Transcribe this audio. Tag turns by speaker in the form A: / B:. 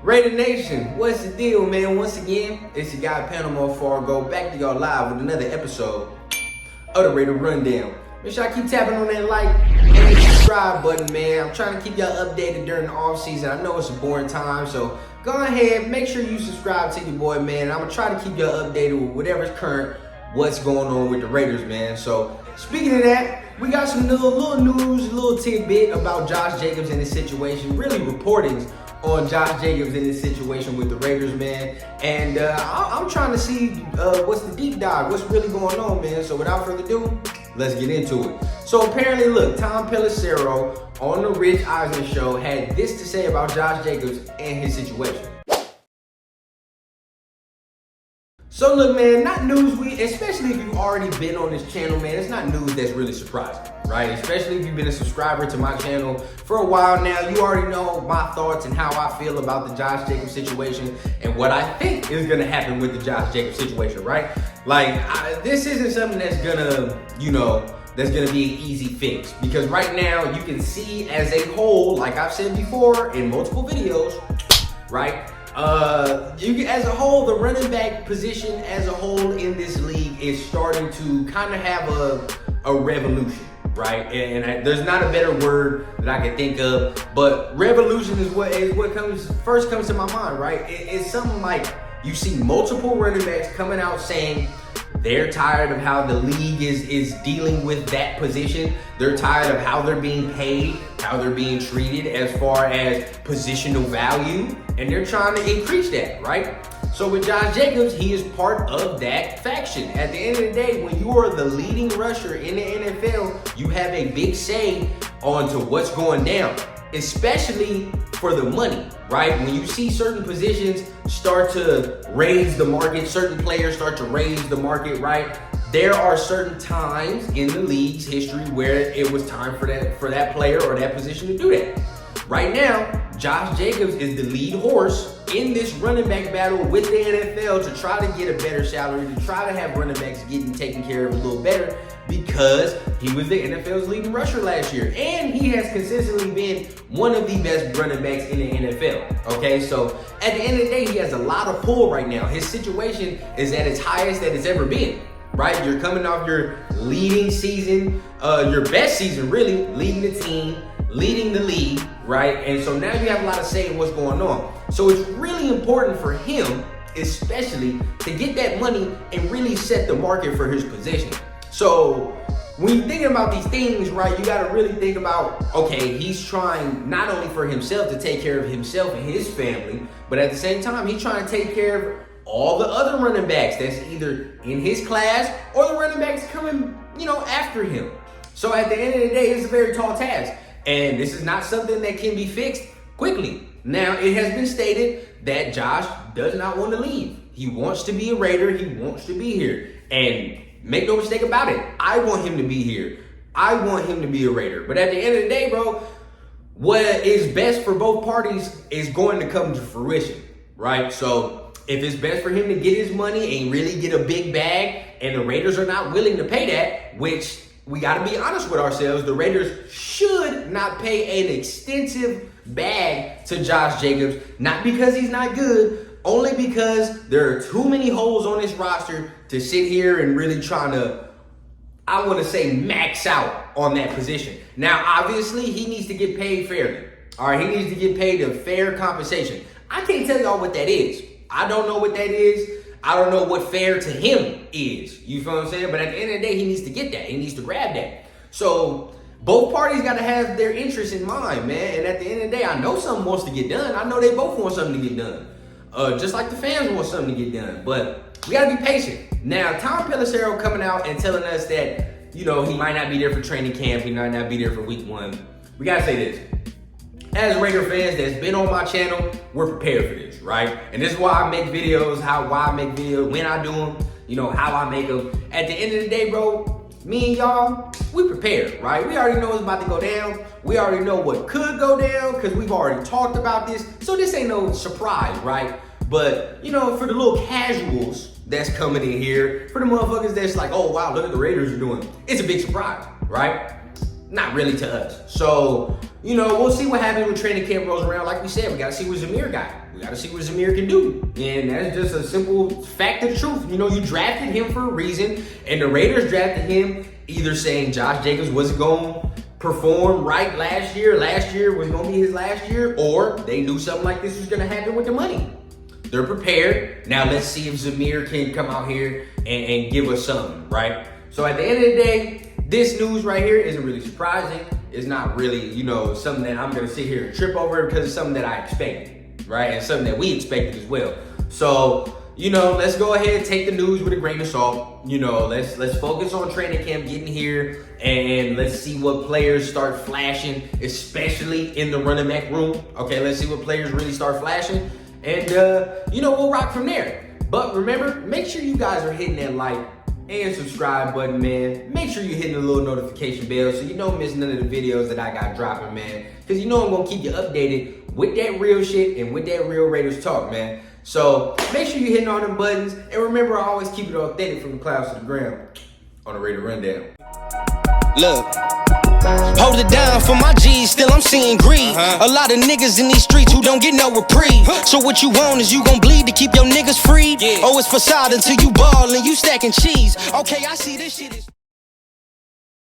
A: Raider Nation, what's the deal, man? Once again, it's your guy Panama Fargo back to y'all live with another episode of the Raider Rundown. Make sure I keep tapping on that like and subscribe button, man. I'm trying to keep y'all updated during the off season. I know it's a boring time, so go ahead, make sure you subscribe to your boy, man. I'm gonna try to keep y'all updated with whatever's current, what's going on with the Raiders, man. So speaking of that, we got some little news, a little tidbit about Josh Jacobs and his situation, really reportings on Josh Jacobs in this situation with the Raiders, man. And I'm trying to see what's the deep dive, what's really going on, man. So without further ado, let's get into it. So apparently, look, Tom Pelissero on the Rich Eisen show had this to say about Josh Jacobs and his situation. So look, man, not news especially if you've already been on this channel, man, it's not news that's really surprising, right? Especially if you've been a subscriber to my channel for a while now, you already know my thoughts and how I feel about the Josh Jacobs situation and what I think is gonna happen with the Josh Jacobs situation, right? Like, this isn't something that's gonna, that's gonna be an easy fix, because right now you can see as a whole, like I've said before in multiple videos, right? As a whole, the running back position as a whole in this league is starting to kind of have a revolution, right? And there's not a better word that I can think of, but revolution is what first comes to my mind, right? It's something like you see multiple running backs coming out saying they're tired of how the league is dealing with that position. They're tired of how they're being paid, how they're being treated as far as positional value, and they're trying to increase that, right? So with Josh Jacobs, he is part of that faction. At the end of the day, when you are the leading rusher in the NFL, you have a big say onto what's going down, especially for the money, right? When you see certain positions start to raise the market, certain players start to raise the market, right? There are certain times in the league's history where it was time for that player or that position to do that. Right now, Josh Jacobs is the lead horse in this running back battle with the NFL to try to get a better salary, to try to have running backs getting taken care of a little better, because he was the NFL's leading rusher last year. And he has consistently been one of the best running backs in the NFL. Okay, so at the end of the day, he has a lot of pull right now. His situation is at its highest that it's ever been, right? You're coming off your leading season, your best season really, leading the team, leading the league, right? And so now you have a lot of say in what's going on. So it's really important for him, especially, to get that money and really set the market for his position. So when you're thinking about these things, right, you got to really think about, okay, he's trying not only for himself to take care of himself and his family, but at the same time, he's trying to take care of all the other running backs that's either in his class or the running backs coming, after him. So at the end of the day, it's a very tall task. And this is not something that can be fixed quickly. Now, it has been stated that Josh does not want to leave. He wants to be a Raider. He wants to be here. And make no mistake about it, I want him to be here. I want him to be a Raider. But at the end of the day, bro, what is best for both parties is going to come to fruition, right? So if it's best for him to get his money and really get a big bag, and the Raiders are not willing to pay that, which we got to be honest with ourselves, the Raiders should not pay an extensive bag to Josh Jacobs, not because he's not good, only because there are too many holes on this roster to sit here and really trying to, I want to say, max out on that position. Now, obviously, he needs to get paid fairly. All right, he needs to get paid a fair compensation. I can't tell y'all what that is. I don't know what that is. I don't know what fair to him is. You feel what I'm saying? But at the end of the day, he needs to get that. He needs to grab that. So both parties got to have their interests in mind, man. And at the end of the day, I know something wants to get done. I know they both want something to get done. Just like the fans want something to get done. But we got to be patient. Now, Tom Pelissero coming out and telling us that, he might not be there for training camp. He might not be there for week 1. We got to say this. As Raider fans that's been on my channel, we're prepared for this, right? And this is why I make videos, why I make videos, when I do them, how I make them. At the end of the day, bro, me and y'all, we prepared, right? We already know what's about to go down. We already know what could go down because we've already talked about this. So this ain't no surprise, right? But, for the little casuals that's coming in here, for the motherfuckers that's like, oh, wow, look at the Raiders are doing, it's a big surprise, right? Not really to us. So, you know, we'll see what happens when training camp rolls around. Like we said, we gotta see what Zamir got. We gotta see what Zamir can do. And that's just a simple fact of the truth. You know, you drafted him for a reason, and the Raiders drafted him either saying Josh Jacobs wasn't gonna perform right last year was gonna be his last year, or they knew something like this was gonna happen with the money. They're prepared. Now let's see if Zamir can come out here and give us something, right? So at the end of the day, this news right here isn't really surprising. It's not really, you know, something that I'm gonna sit here and trip over because it's something that I expected, right? And something that we expected as well. So, you know, let's go ahead and take the news with a grain of salt. You know, let's focus on training camp getting here, and let's see what players start flashing, especially in the running back room. Okay, let's see what players really start flashing, and you know, we'll rock from there. But remember, make sure you guys are hitting that like and subscribe button, man. Make sure you're hitting the little notification bell so you don't miss none of the videos that I got dropping, man. Because you know I'm gonna keep you updated with that real shit and with that real Raiders talk, man. So make sure you're hitting all them buttons, and remember, I always keep it authentic from the clouds to the ground on the Raider Rundown.
B: Look, hold it down for my G's, still I'm seeing greed. A lot of niggas in these streets who don't get no reprieve. So what you want is you gon' bleed to keep your niggas freed? Oh, it's facade until you ball and you stacking cheese. Okay, I see this shit is